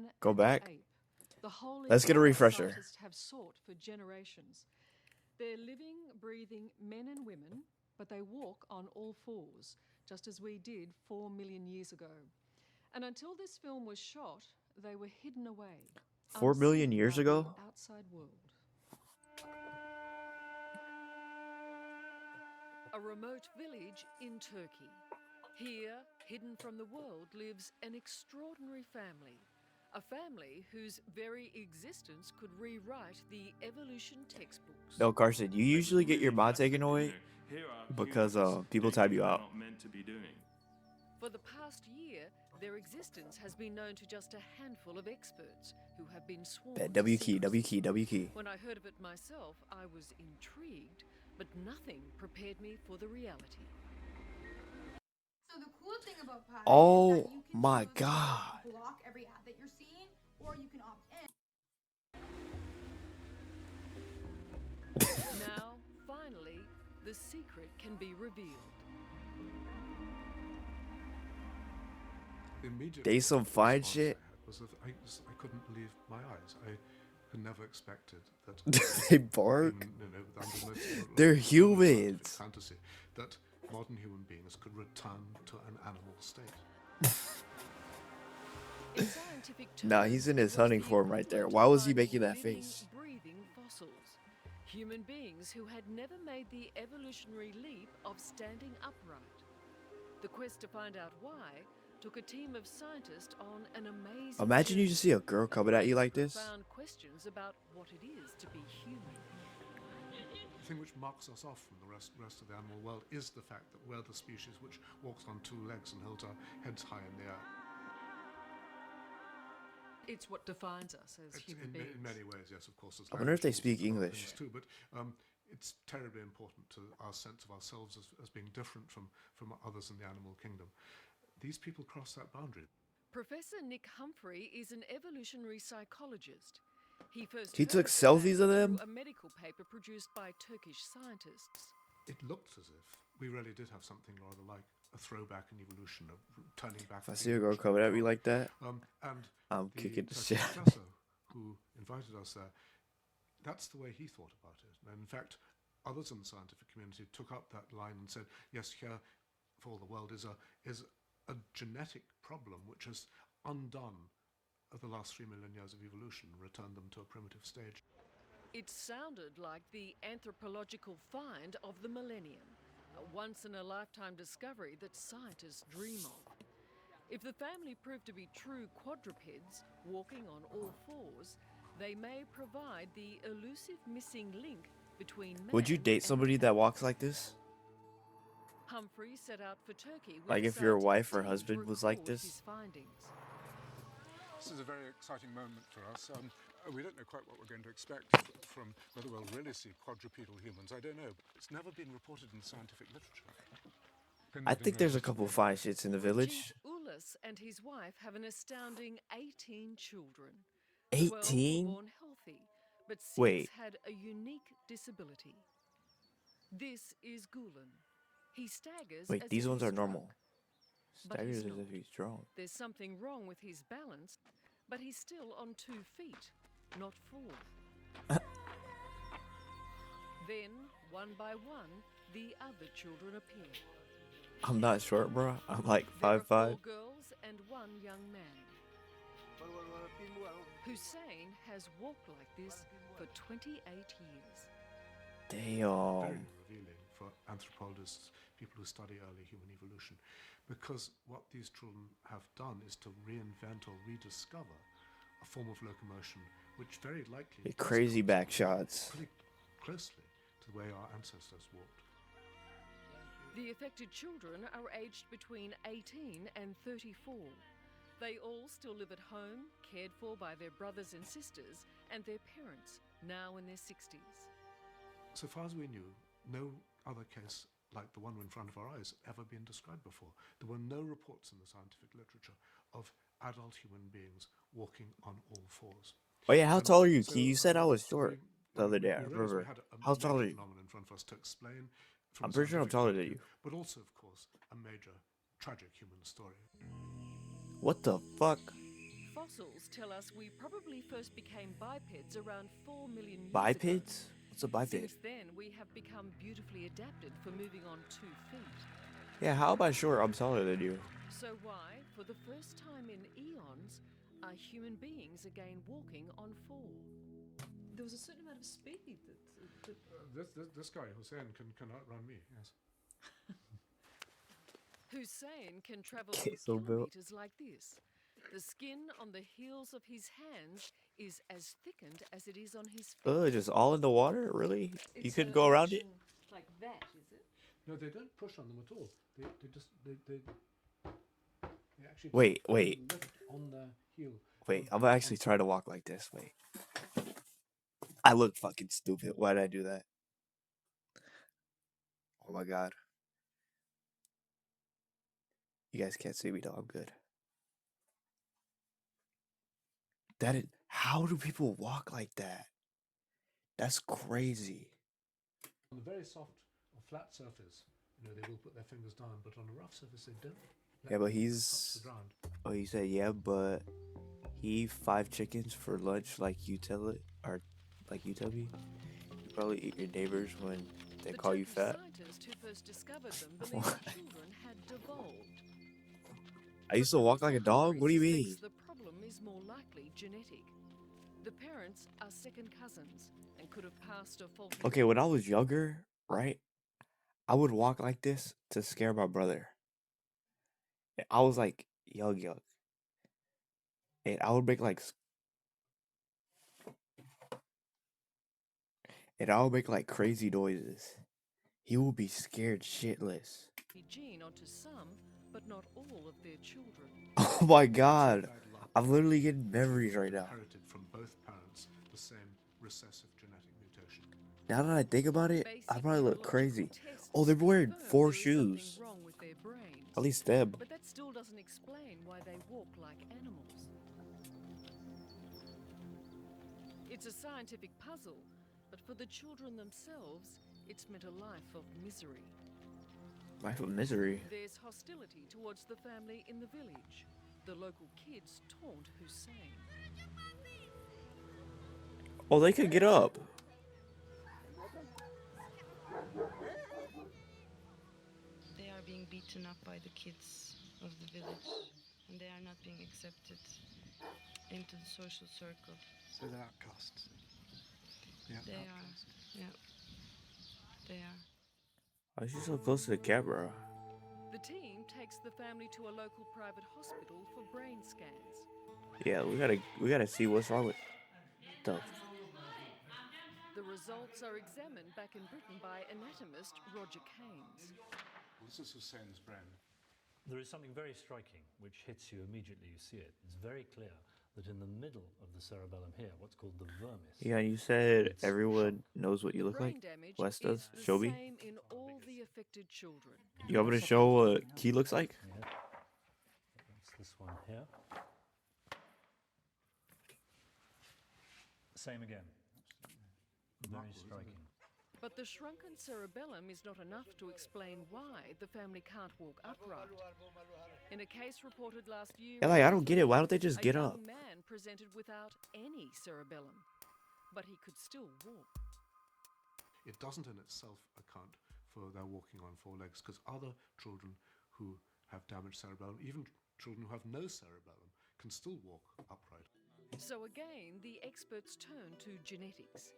man Go and the back. ape. The holy Let's get a grail refresher. scientists have sought for generations. They're living, breathing men and women, but they walk on all fours, just as we did 4 million years ago. And until this film was shot, they were hidden away, 4 million unseen years by ago? the outside world. A remote village in Turkey. Here, hidden from the world, lives an extraordinary family. A family whose very existence could rewrite the evolution textbooks. No, Carson, you usually get your mod taken away because people type you out. For the past year, their existence has been known to just a handful of experts who have been sworn Bet to W key, W secrecy. key, W key. When I heard of it myself, I was intrigued, but nothing prepared me for the reality. So the cool thing about Pi is Oh that you can my choose to God. block every ad that you're seeing, or you can opt in. Now, finally, the secret can be revealed. The immediate They some fine response shit. I had was that I couldn't believe my eyes. I had never expected that. They bark. Under no They're scientific humans. fantasy that modern human beings could return to an animal state. In scientific terms, Nah, he's in his it was hunting the form right there. equivalent Why of was he finding making that living, face? breathing fossils. Human beings who had never made the evolutionary leap of standing upright. The quest to find out why took a team of scientists on an amazing Imagine you journey, just see a girl coming at you like this. profound questions about what it is to be human. The thing which marks us off from the rest of the animal world is the fact that we're the species which walks on two legs and holds our heads high in the air. It's what defines us as human beings. In many ways, yes, of course. I wonder if they speak language and other English. things too, but it's terribly important to our sense of ourselves as being different from others in the animal kingdom. These people cross that boundary. Professor Nick Humphrey is an evolutionary psychologist. He first He heard took of selfies of through them? a medical paper produced by Turkish scientists. It looked as if we really did have something rather like a throwback in evolution, of turning back. If I see a girl coming at me like that, and I'm kicking the shit. professor who invited us there, that's the way he thought about it. And in fact, others in the scientific community took up that line and said, yes, here for all the world is a genetic problem which has undone the last 3 million years of evolution and returned them to a primitive stage. It sounded like the anthropological find of the millennium, a once-in-a-lifetime discovery that scientists dream of. If the family proved to be true quadrupeds, walking on all fours, they may provide the elusive missing link between man would you date and somebody that walks like this? Humphrey set out for Turkey with Like a if your scientific wife or team to husband was like record this? his findings. This is a very exciting moment for us. We don't know quite what we're going to expect from whether we'll really see quadrupedal humans. I don't know. It's never been reported in scientific literature. I think there's a couple fine shits in the village. Ulis and his wife have an astounding 18 children. 12 were 18? born healthy, but 6 Wait. had a unique disability. This is Gulen. He staggers Wait, as these if ones he's are drunk, normal. but Staggers he's as if not. he's drunk. There's something wrong with his balance, but he's still on 2 feet, not 4. Then, one by one, the other children appear. I'm not short, bro. I'm like There are 5'5". 4 girls and 1 young man. Hussein has walked like this for 28 years. Very Damn. revealing for anthropologists, people who study early human evolution, because what these children have done is to reinvent or rediscover a form of locomotion which very likely The does crazy back correspond shots. pretty closely to the way our ancestors walked. The affected children are aged between 18 and 34. They all still live at home, cared for by their brothers and sisters and their parents, now in their 60s. So far as we knew, no other case like the one in front of our eyes ever been described before. There were no reports in the scientific literature of adult human beings walking on all fours. Oh yeah, how And tall are you, so, Key? You said I was so short we- the other day. I we realized we remember. had a How tall major are you? phenomenon in front of us to explain from I'm a pretty sure I'm scientific taller point of than view, you. but also, of course, a major tragic human story. What the fuck? Fossils tell us we probably first became bipeds around 4 million years ago. Bipeds? What's a biped? Since then, we have become beautifully adapted for moving on 2 feet. Yeah, how about sure I'm taller than you? So why, for the first time in eons, are human beings again walking on 4? There was a certain amount of speed that This guy, Hussein, can outrun me, yes. Hussein can travel Okay, for so Bill- kilometers like this. The skin on the heels of his hands is as thickened as it is on his feet. Ugh, just all in the water? Really? You It's couldn't a go around it? motion like that, is it? No, they don't push on them at all. They actually Wait, put wait. a lift on the heel. Wait, I'm gonna actually try to walk like this. Wait. I look fucking stupid. Why did I do that? Oh my god. You guys can't see me though, I'm good. That is, how do people walk like that? That's crazy. On a very soft or flat surface, they will put their fingers down, but on a rough surface, they don't. Yeah, but touch he's. the ground. Oh, he said yeah, but he eat 5 chickens for lunch, like you tell it, or like you tell me. You probably eat your neighbors when they The call you Turkish fat. scientist who first discovered them believed children had devolved. I used to walk like a dog. What do you Humphrey mean? suspects the problem is more likely genetic. The parents are second cousins and could have passed a faulty. Okay, when I was younger, right, I would walk like this to scare my brother. And I was like young, and I would make like crazy noises. He would be scared shitless. gene onto some, but not all of their children. Oh my god, Bad luck. I'm literally getting memories right now. Inherited from both parents the same recessive genetic mutation. Now that I think about it, I Basic probably look neurological crazy. tests Oh, they're wearing confirm 4 there is something shoes. wrong with their brains. At least them. But that still doesn't explain why they walk like animals. It's a scientific puzzle, but for the children themselves, it's meant a life of misery. Life of misery. There's hostility towards the family in the village. The local kids taunt Hussein. Oh, they could get up. They are being beaten up by the kids of the village, and they are not being accepted into the social circle. So they're outcasts. They are, yeah, they are. Why is she so close to the camera? The team takes the family to a local private hospital for brain scans. Yeah, we gotta see what's wrong with the. The results are examined back in Britain by anatomist Roger Keynes. This is Hussein's brain. There is something very striking which hits you immediately you see it. It's very clear that in the middle of the cerebellum here, what's called the vermis. Yeah, you said everyone knows what you look Brain like. damage Wes does. is the Show me. same in all the affected children. You want me to show what Key looks like? Yeah. That's this one here. Same again. Very striking. But the shrunken cerebellum is not enough to explain why the family can't walk upright. In a case reported last year, Yeah, like I don't get it. Why don't they just a get young up? man presented without any cerebellum, but he could still walk. It doesn't in itself account for their walking on 4 legs, because other children who have damaged cerebellum, even children who have no cerebellum, can still walk upright. So again, the experts turn to genetics.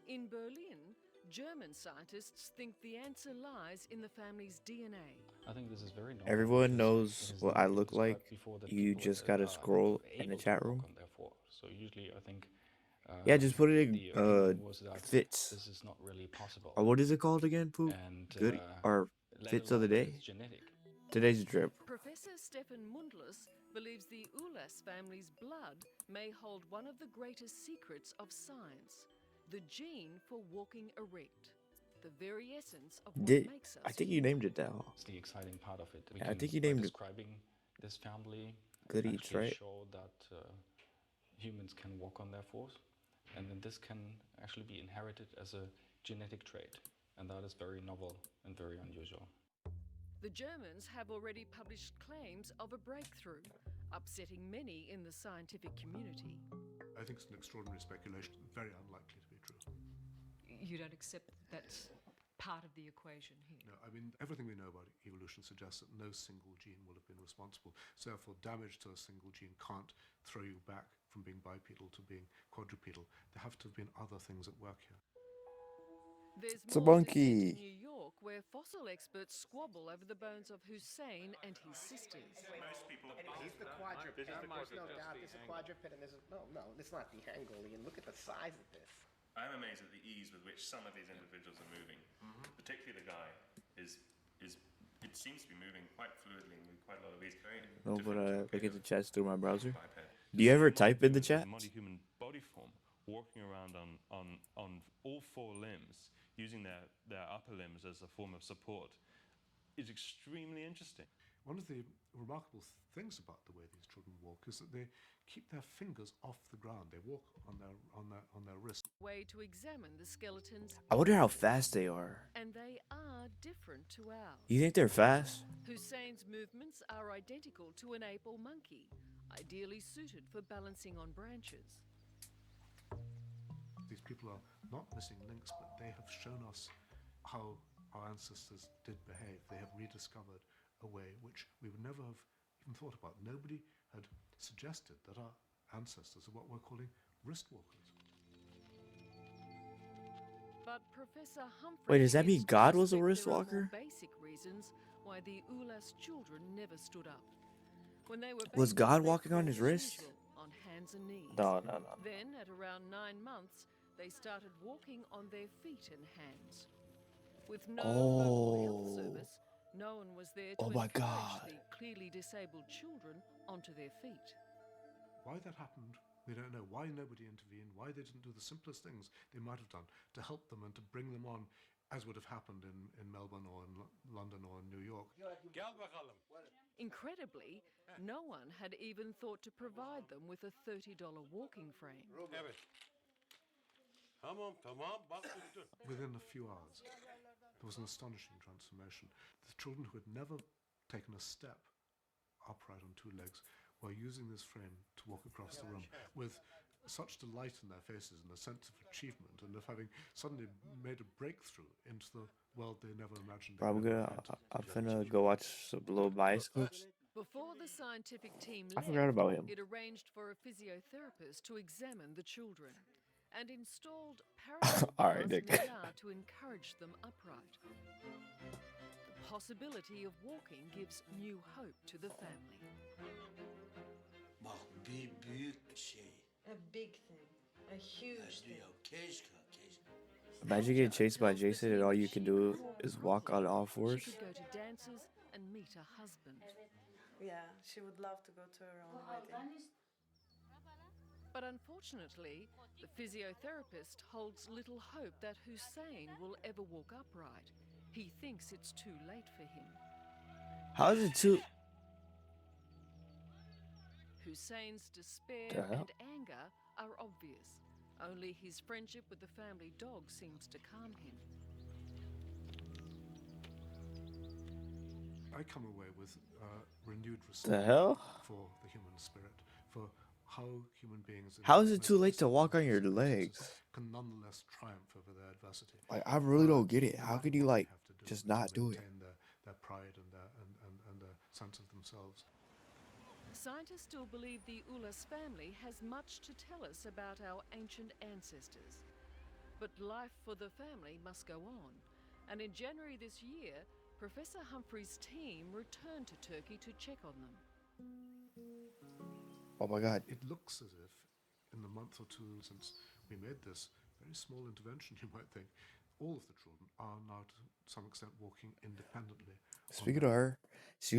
In Berlin, German scientists think the answer lies in the family's DNA. I think this is very normal Everyone because knows it has what been I look described like. before that You people, just gotta are scroll in the able to chat walk room. on their four. So usually I think Yeah, just put it in the opinion was that fits. this is not really possible. Or what is it called again, Poop? And Good or let fits of the alone that day? it's genetic. Today's drip. Professor Stefan Mundlus believes the Ulas family's blood may hold one of the greatest secrets of science, the gene for walking erect, the very essence of what Did makes us I think you named it that? Huh? It's the exciting part of it. We Yeah, I can, think you by named it describing this family, Good Eats, actually right? show that humans can walk on their fours, and then this can actually be inherited as a genetic trait, and that is very novel and very unusual. The Germans have already published claims of a breakthrough, upsetting many in the scientific community. I think it's an extraordinary speculation, very unlikely to be true. You don't accept that's part of the equation here? No, I mean, everything we know about evolution suggests that no single gene will have been responsible. So therefore, damage to a single gene can't throw you back from being bipedal to being quadrupedal. There have to have been other things at work here. There's It's a more dissent monkey. in New York, where fossil experts squabble over the bones of Hussein and his sisters. He's the quadruped. There's no doubt. This is quadruped, and this is no. It's not the Angolian. Look at the size of this. I'm amazed at the ease with which some of these individuals are moving. Particularly the guy is it seems to be moving quite fluidly and with quite a lot of ease. No, but look at the Biped. chats through my browser. Do you ever type in the chat? Multi-human body form, walking around on all four limbs, using their upper limbs as a form of support, is extremely interesting. One of the remarkable things about the way these children walk is that they keep their fingers off the ground. They walk on their wrists. Way to examine the skeletons, I wonder how fast they are. and they are different to ours. You think they're fast? Hussein's movements are identical to an ape or monkey, ideally suited for balancing on branches. These people are not missing links, but they have shown us how our ancestors did behave. They have rediscovered a way which we would never have even thought about. Nobody had suggested that our ancestors are what we're calling wrist walkers. But Professor Humphrey Wait, does that mean is God was a convinced wrist there are more walker? Basic reasons why the Ulas children never stood up. When they were Was babies, God they walking on crawled his as wrist? usual, on hands and knees. No. Then, at around 9 months, they started walking on their feet and hands. With no local health Oh. service, no one was there to Oh my encourage God. the clearly disabled children onto their feet. Why that happened, we don't know. Why nobody intervened, why they didn't do the simplest things they might have done to help them and to bring them on, as would have happened in Melbourne or in London or in New York. Incredibly, no one had even thought to provide them with a $30 walking frame. Within a few hours, there was an astonishing transformation. The children who had never taken a step upright on two legs were using this frame to walk across the room with such delight in their faces and a sense of achievement and of having suddenly made a breakthrough into the world they never imagined. Bro, I'm finna go watch some little bias clips. Before the scientific team I left, forgot about him. it arranged for a physiotherapist to examine the children and installed All right, parallel bars Nick. in the yard to encourage them upright. The possibility of walking gives new hope to the family. Bak bir büyük şey. A big thing, a huge thing. Imagine getting chased by Jason and all you can do is walk on all She fours. could go to dances and meet her husband. Yeah, she would love to go to her own wedding. But unfortunately, the physiotherapist holds little hope that Hussein will ever walk upright. He thinks it's too late for him. How is it too? Hussein's despair The hell? and anger are obvious. Only his friendship with the family dog seems to calm him. I come away with renewed The respect hell? for the human spirit, for how human beings in How the is it most too late to difficult walk on your circumstances legs? can nonetheless triumph over their adversity. Like, I really don't get it. No How matter could you, what they like, have to do just to not do it? maintain their pride and their sense of themselves. Scientists still believe the Ulas family has much to tell us about our ancient ancestors. But life for the family must go on. And in January this year, Professor Humphrey's team returned to Turkey to check on them. Oh my God. It looks as if in the month or two since we made this very small intervention, you might think, all of the children are now to some extent walking independently. Speaking of her, she